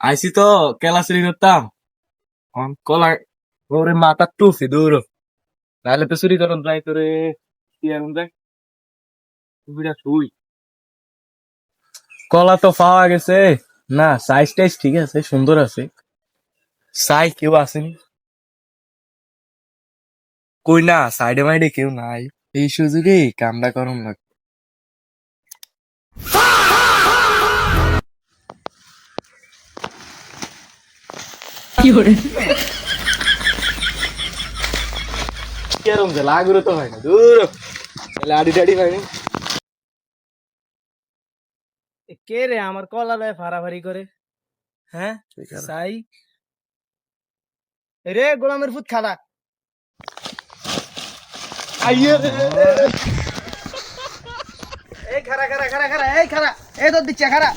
আইসি তো কেলা চুরি করতাম কলা ওরে মাথা টুফি দূর নাহলে তো চুরি করন যাই তোরে কি এখন যাই বিড়া শুই কলা তো পাওয়া গেছে না সাইজ টাইজ ঠিক আছে সুন্দর আছে সাই কেউ আসেনি কই না সাইডে মাইডে কেউ নাই এই সুযোগে কামটা করুন লাগবে কেরম যে লাগুলো তো হয় না দূর আডি টাডি হয়নি কে রে আমার কলালয়ে ফাড়াফাড়ি করে হ্যাঁ সাই রে গোলামের ফুট খালা আইয়ে এই খারা খারা খারা খারা এই খারা এই তো দিচ্ছে খারা